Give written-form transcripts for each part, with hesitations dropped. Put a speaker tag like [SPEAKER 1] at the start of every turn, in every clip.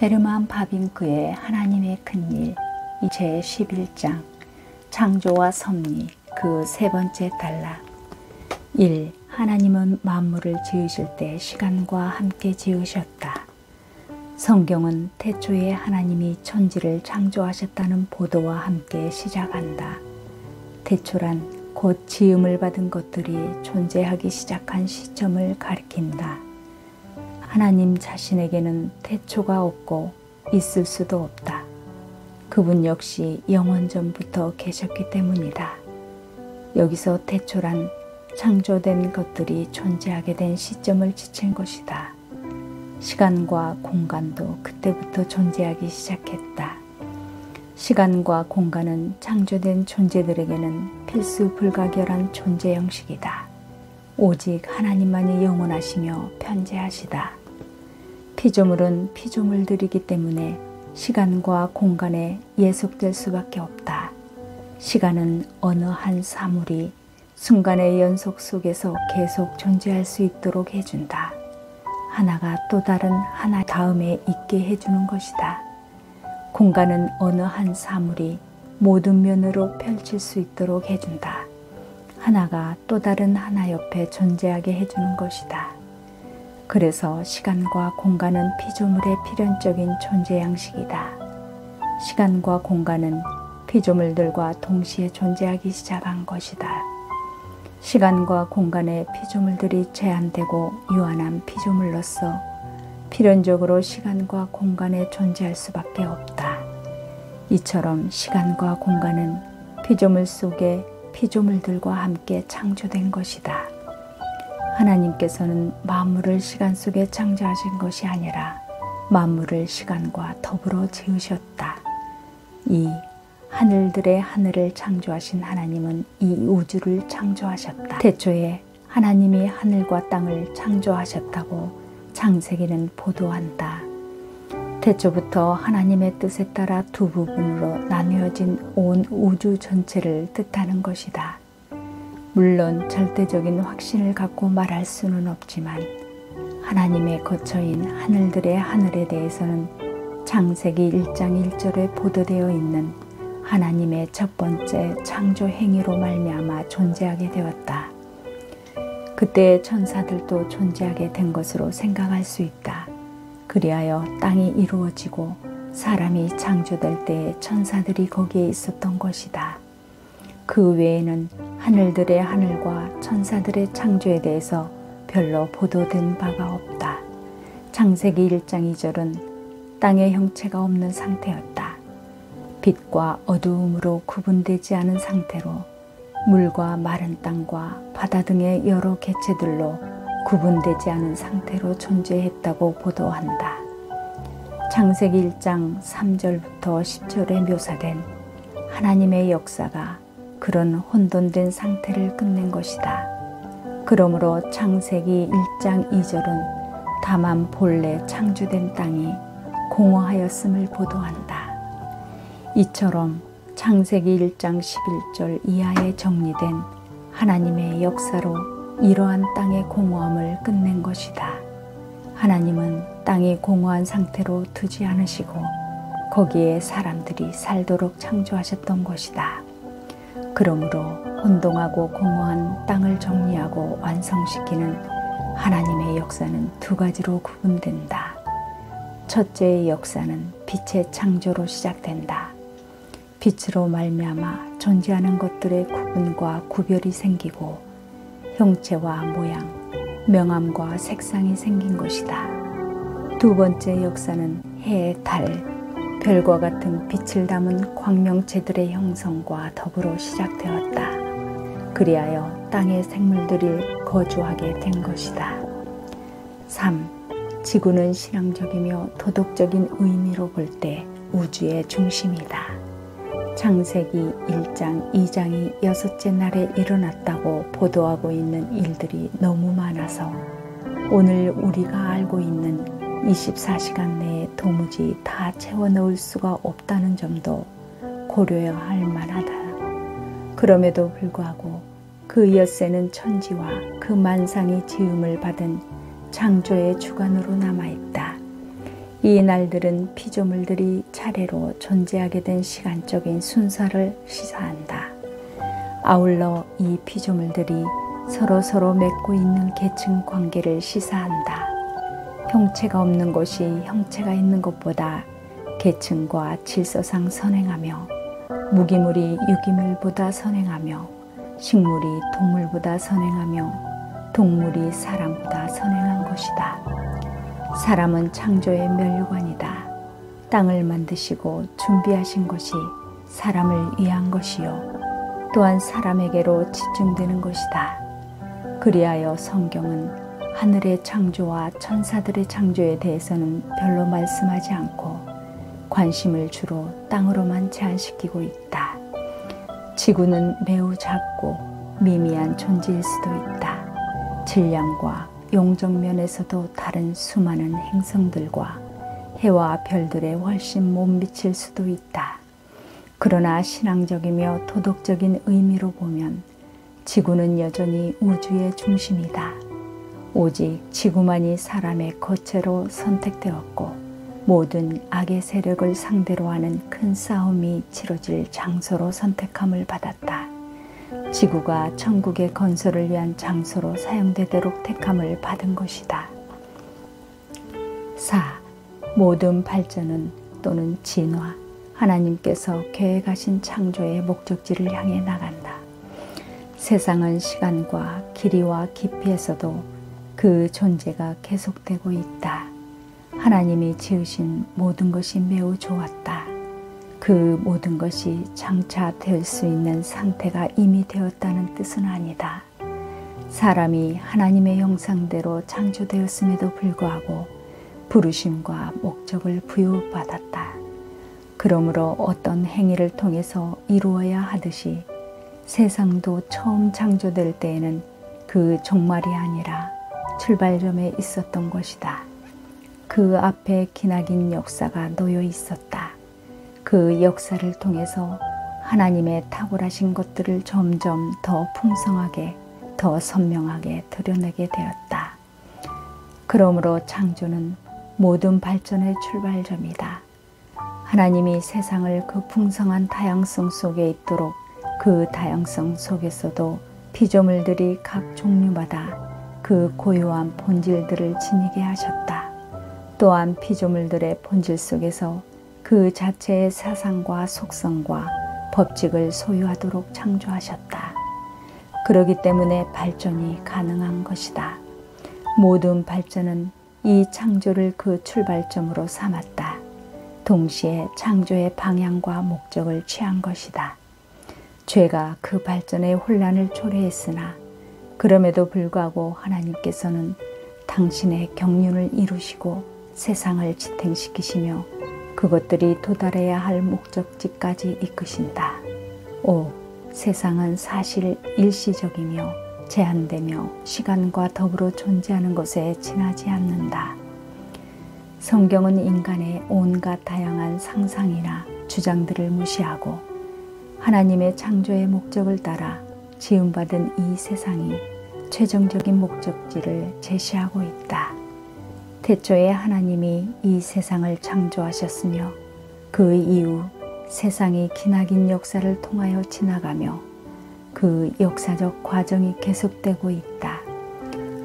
[SPEAKER 1] 헤르만 바빙크의 하나님의 큰일 제11장 창조와 섭리 그 세 번째 단락 1. 하나님은 만물을 지으실 때 시간과 함께 지으셨다. 성경은 태초에 하나님이 천지를 창조하셨다는 보도와 함께 시작한다. 태초란 곧 지음을 받은 것들이 존재하기 시작한 시점을 가리킨다. 하나님 자신에게는 태초가 없고 있을 수도 없다. 그분 역시 영원 전부터 계셨기 때문이다. 여기서 태초란 창조된 것들이 존재하게 된 시점을 지칭 것이다. 시간과 공간도 그때부터 존재하기 시작했다. 시간과 공간은 창조된 존재들에게는 필수 불가결한 존재 형식이다. 오직 하나님만이 영원하시며 편재하시다. 피조물은 피조물들이기 때문에 시간과 공간에 예속될 수밖에 없다. 시간은 어느 한 사물이 순간의 연속 속에서 계속 존재할 수 있도록 해준다. 하나가 또 다른 하나 다음에 있게 해주는 것이다. 공간은 어느 한 사물이 모든 면으로 펼칠 수 있도록 해준다. 하나가 또 다른 하나 옆에 존재하게 해주는 것이다. 그래서 시간과 공간은 피조물의 필연적인 존재 양식이다. 시간과 공간은 피조물들과 동시에 존재하기 시작한 것이다. 시간과 공간에 피조물들이 제한되고 유한한 피조물로서 필연적으로 시간과 공간에 존재할 수밖에 없다. 이처럼 시간과 공간은 피조물 속에 피조물들과 함께 창조된 것이다. 하나님께서는 만물을 시간 속에 창조하신 것이 아니라 만물을 시간과 더불어 지으셨다. 2. 하늘들의 하늘을 창조하신 하나님은 이 우주를 창조하셨다. 태초에 하나님이 하늘과 땅을 창조하셨다고 창세기는 보도한다. 태초부터 하나님의 뜻에 따라 두 부분으로 나뉘어진 온 우주 전체를 뜻하는 것이다. 물론 절대적인 확신을 갖고 말할 수는 없지만 하나님의 거처인 하늘들의 하늘에 대해서는 창세기 1장 1절에 보도되어 있는 하나님의 첫 번째 창조 행위로 말미암아 존재하게 되었다. 그때의 천사들도 존재하게 된 것으로 생각할 수 있다. 그리하여 땅이 이루어지고 사람이 창조될 때에 천사들이 거기에 있었던 것이다. 그 외에는 하늘들의 하늘과 천사들의 창조에 대해서 별로 보도된 바가 없다. 창세기 1장 2절은 땅의 형체가 없는 상태였다. 빛과 어두움으로 구분되지 않은 상태로 물과 마른 땅과 바다 등의 여러 개체들로 구분되지 않은 상태로 존재했다고 보도한다. 창세기 1장 3절부터 10절에 묘사된 하나님의 역사가 그런 혼돈된 상태를 끝낸 것이다. 그러므로 창세기 1장 2절은 다만 본래 창조된 땅이 공허하였음을 보도한다. 이처럼 창세기 1장 11절 이하에 정리된 하나님의 역사로 이러한 땅의 공허함을 끝낸 것이다. 하나님은 땅이 공허한 상태로 두지 않으시고 거기에 사람들이 살도록 창조하셨던 것이다. 그러므로 혼동하고 공허한 땅을 정리하고 완성시키는 하나님의 역사는 두 가지로 구분된다. 첫째의 역사는 빛의 창조로 시작된다. 빛으로 말미암아 존재하는 것들의 구분과 구별이 생기고 형체와 모양, 명암과 색상이 생긴 것이다. 두 번째 역사는 해, 달, 별과 같은 빛을 담은 광명체들의 형성과 더불어 시작되었다. 그리하여 땅의 생물들이 거주하게 된 것이다. 3. 지구는 신앙적이며 도덕적인 의미로 볼 때 우주의 중심이다. 창세기 1장 2장이 여섯째 날에 일어났다고 보도하고 있는 일들이 너무 많아서 오늘 우리가 알고 있는 24시간 내에 도무지 다 채워 넣을 수가 없다는 점도 고려해야 할 만하다. 그럼에도 불구하고 그 엿새는 천지와 그 만상이 지음을 받은 창조의 주관으로 남아있다. 이 날들은 피조물들이 차례로 존재하게 된 시간적인 순서를 시사한다. 아울러 이 피조물들이 서로 맺고 있는 계층 관계를 시사한다. 형체가 없는 곳이 형체가 있는 것보다 계층과 질서상 선행하며, 무기물이 유기물보다 선행하며, 식물이 동물보다 선행하며, 동물이 사람보다 선행한 것이다. 사람은 창조의 멸류관이다. 땅을 만드시고 준비하신 것이 사람을 위한 것이요 또한 사람에게로 집중되는 것이다. 그리하여 성경은 하늘의 창조와 천사들의 창조에 대해서는 별로 말씀하지 않고 관심을 주로 땅으로만 제한시키고 있다. 지구는 매우 작고 미미한 존재일 수도 있다. 질량과 용적 면에서도 다른 수많은 행성들과 해와 별들에 훨씬 못 미칠 수도 있다. 그러나 신앙적이며 도덕적인 의미로 보면 지구는 여전히 우주의 중심이다. 오직 지구만이 사람의 거체로 선택되었고 모든 악의 세력을 상대로 하는 큰 싸움이 치러질 장소로 선택함을 받았다. 지구가 천국의 건설을 위한 장소로 사용되도록 택함을 받은 것이다. 4. 모든 발전은 또는 진화, 하나님께서 계획하신 창조의 목적지를 향해 나간다. 세상은 시간과 길이와 깊이에서도 그 존재가 계속되고 있다. 하나님이 지으신 모든 것이 매우 좋았다. 그 모든 것이 장차 될 수 있는 상태가 이미 되었다는 뜻은 아니다. 사람이 하나님의 형상대로 창조되었음에도 불구하고 부르심과 목적을 부여받았다. 그러므로 어떤 행위를 통해서 이루어야 하듯이 세상도 처음 창조될 때에는 그 종말이 아니라 출발점에 있었던 것이다. 그 앞에 기나긴 역사가 놓여 있었다. 그 역사를 통해서 하나님의 탁월하신 것들을 점점 더 풍성하게, 더 선명하게 드러내게 되었다. 그러므로 창조는 모든 발전의 출발점이다. 하나님이 세상을 그 풍성한 다양성 속에 있도록 그 다양성 속에서도 피조물들이 각 종류마다 그 고유한 본질들을 지니게 하셨다. 또한 피조물들의 본질 속에서 그 자체의 사상과 속성과 법칙을 소유하도록 창조하셨다. 그러기 때문에 발전이 가능한 것이다. 모든 발전은 이 창조를 그 출발점으로 삼았다. 동시에 창조의 방향과 목적을 취한 것이다. 죄가 그 발전의 혼란을 초래했으나 그럼에도 불구하고 하나님께서는 당신의 경륜을 이루시고 세상을 지탱시키시며 그것들이 도달해야 할 목적지까지 이끄신다. 5. 세상은 사실 일시적이며 제한되며 시간과 더불어 존재하는 것에 지나지 않는다. 성경은 인간의 온갖 다양한 상상이나 주장들을 무시하고 하나님의 창조의 목적을 따라 지음받은 이 세상이 최종적인 목적지를 제시하고 있다. 태초에 하나님이 이 세상을 창조하셨으며 그 이후 세상이 기나긴 역사를 통하여 지나가며 그 역사적 과정이 계속되고 있다.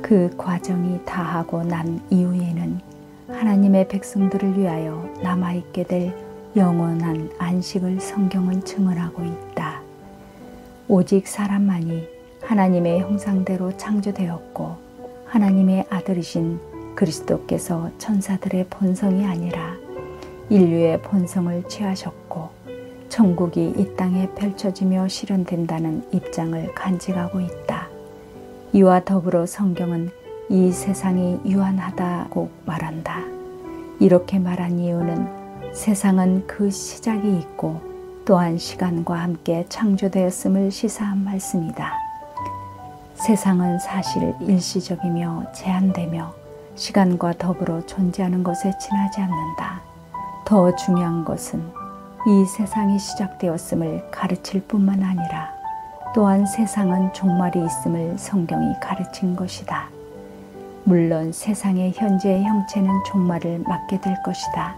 [SPEAKER 1] 그 과정이 다하고 난 이후에는 하나님의 백성들을 위하여 남아있게 될 영원한 안식을 성경은 증언하고 있다. 오직 사람만이 하나님의 형상대로 창조되었고 하나님의 아들이신 그리스도께서 천사들의 본성이 아니라 인류의 본성을 취하셨고 천국이 이 땅에 펼쳐지며 실현된다는 입장을 간직하고 있다. 이와 더불어 성경은 이 세상이 유한하다고 말한다. 이렇게 말한 이유는 세상은 그 시작이 있고 또한 시간과 함께 창조되었음을 시사한 말씀이다. 세상은 사실 일시적이며 제한되며 시간과 더불어 존재하는 것에 지나지 않는다. 더 중요한 것은 이 세상이 시작되었음을 가르칠 뿐만 아니라 또한 세상은 종말이 있음을 성경이 가르친 것이다. 물론 세상의 현재의 형체는 종말을 맞게 될 것이다.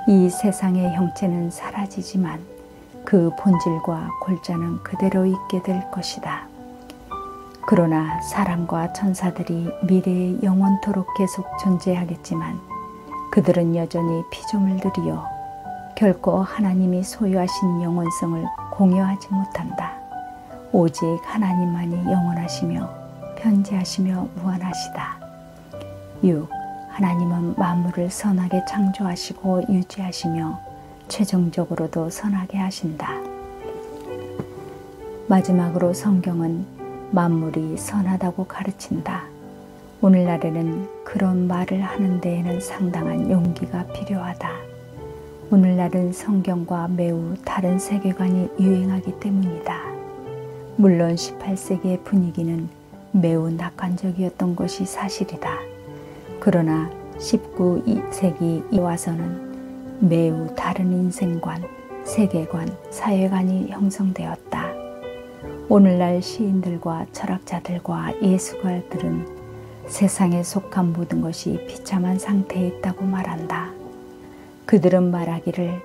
[SPEAKER 1] 이 세상의 형체는 사라지지만 그 본질과 골자는 그대로 있게 될 것이다. 그러나 사람과 천사들이 미래에 영원토록 계속 존재하겠지만 그들은 여전히 피조물들이요 결코 하나님이 소유하신 영원성을 공유하지 못한다. 오직 하나님만이 영원하시며 편재하시며 무한하시다. 6. 하나님은 만물을 선하게 창조하시고 유지하시며 최종적으로도 선하게 하신다. 마지막으로 성경은 만물이 선하다고 가르친다. 오늘날에는 그런 말을 하는 데에는 상당한 용기가 필요하다. 오늘날은 성경과 매우 다른 세계관이 유행하기 때문이다. 물론 18세기의 분위기는 매우 낙관적이었던 것이 사실이다. 그러나 19세기에 와서는 매우 다른 인생관, 세계관, 사회관이 형성되었다. 오늘날 시인들과 철학자들과 예술가들은 세상에 속한 모든 것이 비참한 상태에 있다고 말한다. 그들은 말하기를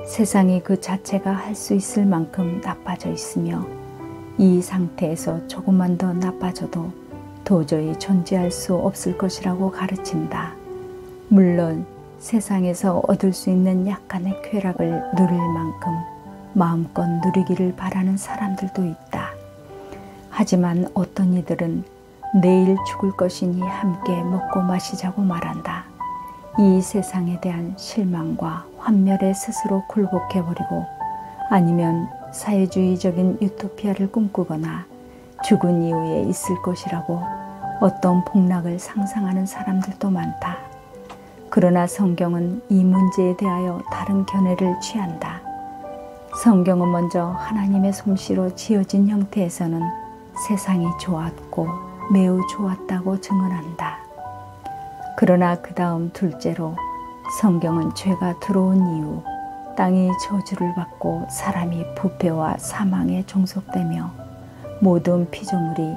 [SPEAKER 1] 세상이 그 자체가 할 수 있을 만큼 나빠져 있으며 이 상태에서 조금만 더 나빠져도 도저히 존재할 수 없을 것이라고 가르친다. 물론 세상에서 얻을 수 있는 약간의 쾌락을 누릴 만큼 마음껏 누리기를 바라는 사람들도 있다. 하지만 어떤 이들은 내일 죽을 것이니 함께 먹고 마시자고 말한다. 이 세상에 대한 실망과 환멸에 스스로 굴복해버리고 아니면 사회주의적인 유토피아를 꿈꾸거나 죽은 이후에 있을 것이라고 어떤 복락을 상상하는 사람들도 많다. 그러나 성경은 이 문제에 대하여 다른 견해를 취한다. 성경은 먼저 하나님의 솜씨로 지어진 형태에서는 세상이 좋았고 매우 좋았다고 증언한다. 그러나 그 다음 둘째로 성경은 죄가 들어온 이후 땅이 저주를 받고 사람이 부패와 사망에 종속되며 모든 피조물이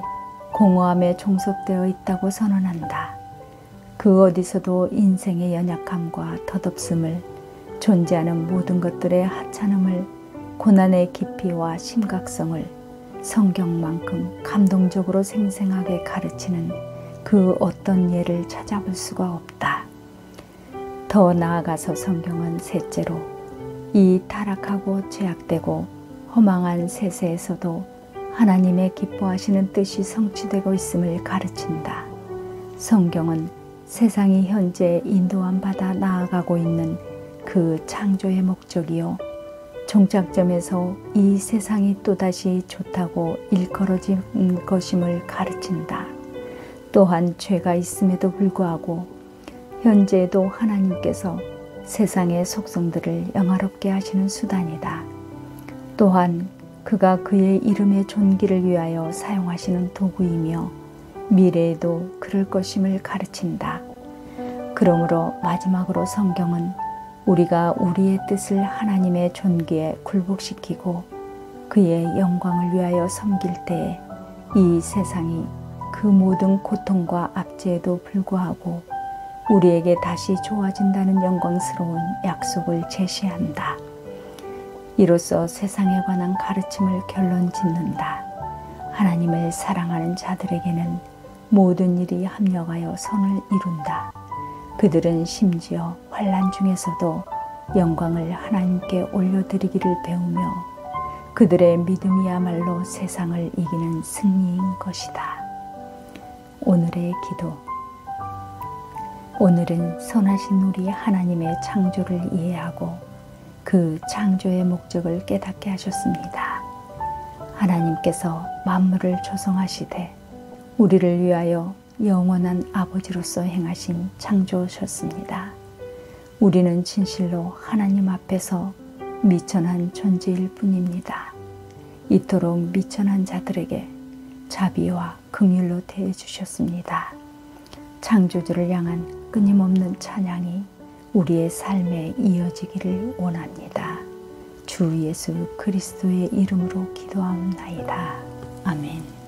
[SPEAKER 1] 공허함에 종속되어 있다고 선언한다. 그 어디서도 인생의 연약함과 덧없음을, 존재하는 모든 것들의 하찮음을, 고난의 깊이와 심각성을 성경만큼 감동적으로 생생하게 가르치는 그 어떤 예를 찾아볼 수가 없다. 더 나아가서 성경은 셋째로 이 타락하고 죄악되고 허망한 세세에서도 하나님의 기뻐하시는 뜻이 성취되고 있음을 가르친다. 성경은 세상이 현재 인도함 받아 나아가고 있는 그 창조의 목적이요 종착점에서 이 세상이 또다시 좋다고 일컬어진 것임을 가르친다. 또한 죄가 있음에도 불구하고 현재에도 하나님께서 세상의 속성들을 영화롭게 하시는 수단이다. 또한 그가 그의 이름의 존귀를 위하여 사용하시는 도구이며 미래에도 그럴 것임을 가르친다. 그러므로 마지막으로 성경은 우리가 우리의 뜻을 하나님의 존귀에 굴복시키고 그의 영광을 위하여 섬길 때에 이 세상이 그 모든 고통과 압제에도 불구하고 우리에게 다시 좋아진다는 영광스러운 약속을 제시한다. 이로써 세상에 관한 가르침을 결론 짓는다. 하나님을 사랑하는 자들에게는 모든 일이 합력하여 선을 이룬다. 그들은 심지어 환난 중에서도 영광을 하나님께 올려드리기를 배우며 그들의 믿음이야말로 세상을 이기는 승리인 것이다. 오늘의 기도. 오늘은 선하신 우리 하나님의 창조를 이해하고 그 창조의 목적을 깨닫게 하셨습니다. 하나님께서 만물을 조성하시되 우리를 위하여 영원한 아버지로서 행하신 창조셨습니다. 우리는 진실로 하나님 앞에서 미천한 존재일 뿐입니다. 이토록 미천한 자들에게 자비와 긍휼로 대해주셨습니다. 창조주를 향한 끊임없는 찬양이 우리의 삶에 이어지기를 원합니다. 주 예수 그리스도의 이름으로 기도하옵나이다. 아멘.